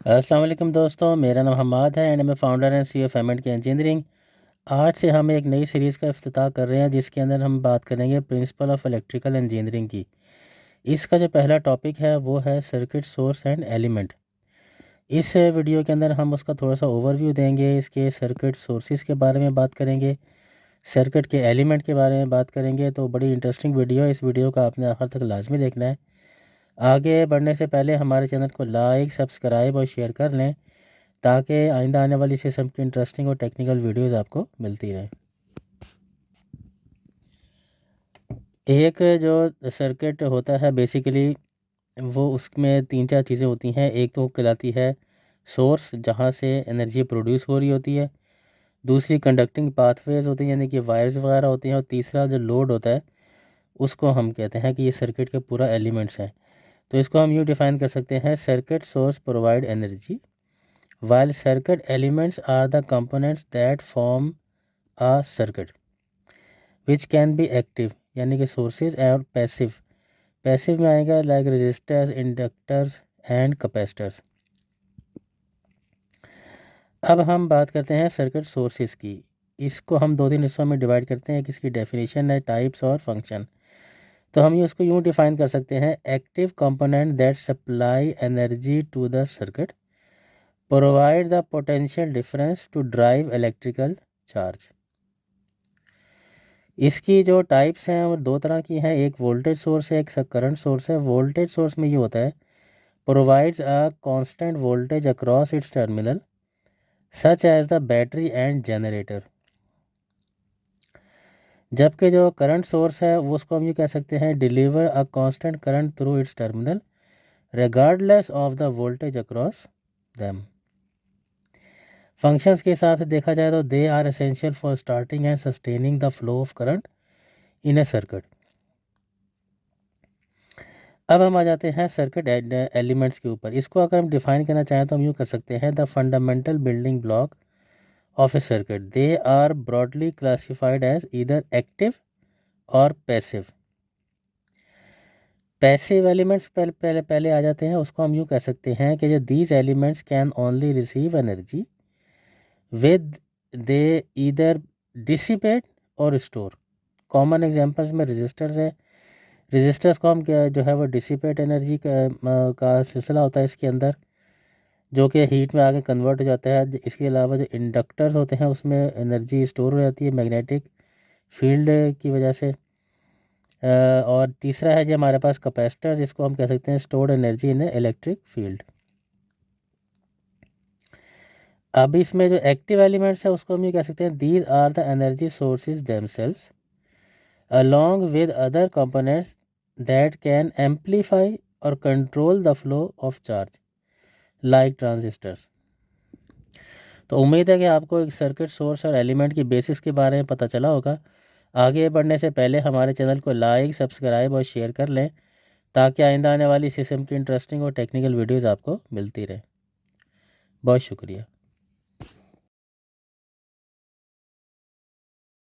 अस्सलाम वालेकुम दोस्तों, मेरा नाम हमाद है एंड मैं फाउंडर एंड CEO फेमेंट की इंजीनियरिंग। आज से हम एक नई सीरीज़ का इफ्तिताह कर रहे हैं जिसके अंदर हम बात करेंगे प्रिंसिपल ऑफ इलेक्ट्रिकल इंजीनियरिंग की। इसका जो पहला टॉपिक है वो है सर्किट सोर्स एंड एलिमेंट। इस वीडियो के अंदर हम उसका थोड़ा सा ओवरव्यू देंगे, इसके सर्किट सोर्सेज के बारे में बात करेंगे, सर्किट के एलिमेंट के बारे में बात करेंगे। तो बड़ी इंटरेस्टिंग वीडियो है, इस वीडियो का आपने आखिर तक लाजमी देखना है। आगे बढ़ने से पहले हमारे चैनल को लाइक, सब्सक्राइब और शेयर कर लें ताकि आइंदा आने वाली इस किस्म की इंटरेस्टिंग और टेक्निकल वीडियोस आपको मिलती रहें। एक जो सर्किट होता है बेसिकली वो उसमें तीन चार चीज़ें होती हैं। एक तो कहलाती है सोर्स, जहाँ से एनर्जी प्रोड्यूस हो रही होती है। दूसरी कंडक्टिंग पाथवेज होती हैं, यानी कि वायर्स वगैरह होती हैं। और तीसरा जो लोड होता है उसको हम कहते हैं कि ये सर्किट के पूरा एलिमेंट्स हैं। तो इसको हम यूँ डिफ़ाइन कर सकते हैं, circuit source provide energy while circuit elements are the components that form a circuit which can be active यानी कि सोर्सेज और पैसिव। पैसिव में आएगा like resistors, inductors and capacitors. अब हम बात करते हैं सर्किट सोर्सेज की। इसको हम दो तीन हिस्सों में डिवाइड करते हैं। इसकी डेफिनेशन है, टाइप्स और फंक्शन। तो हम ये उसको यूँ डिफ़ाइन कर सकते हैं, active component that supply energy to the circuit, provide the potential difference to drive electrical charge. इसकी जो टाइप्स हैं वो दो तरह की हैं, एक वोल्टेज सोर्स है, एक करंट सोर्स है। वोल्टेज सोर्स में ये होता है, provides a constant voltage across its terminal such as the battery and generator. जबकि जो करंट सोर्स है वो उसको हम ये कह सकते हैं, deliver a constant current through its terminal regardless of the voltage across them. Functions के हिसाब से देखा जाए तो they are essential for starting and sustaining the flow of current in a circuit. अब हम आ जाते हैं सर्किट एलिमेंट्स के ऊपर। इसको अगर हम डिफाइन करना चाहें तो हम यूँ कर सकते हैं, the fundamental building block of a circuit, they are broadly classified as either active और पैसिव। पैसिव एलिमेंट्स पहले पहले पहले आ जाते हैं। उसको हम यूँ कह सकते हैं कि जो these elements can only receive energy with they either dissipate और स्टोर। कॉमन एग्जांपल्स में रेजिस्टर्स है। रेजिस्टर्स को हम क्या जो है वो डिसिपेट एनर्जी का सिलसिला होता है इसके अंदर, जो कि हीट में आगे कन्वर्ट हो जाता है। इसके अलावा जो इंडक्टर्स होते हैं उसमें एनर्जी स्टोर हो जाती है मैग्नेटिक फील्ड की वजह से। और तीसरा है जो हमारे पास कैपेसिटर, जिसको हम कह सकते हैं stored energy in electric field. अब इसमें जो एक्टिव एलिमेंट्स है उसको हम ये कह सकते हैं, these are the energy sources themselves along with other components that can amplify or control the flow of charge like transistors। तो उम्मीद है कि आपको एक सर्किट सोर्स और एलिमेंट की बेसिस के बारे में पता चला होगा। आगे बढ़ने से पहले हमारे चैनल को लाइक, सब्सक्राइब और शेयर कर लें ताकि आइंदा आने वाली इस किस्म की इंटरेस्टिंग और टेक्निकल वीडियोज़ आपको मिलती रहे। बहुत शुक्रिया।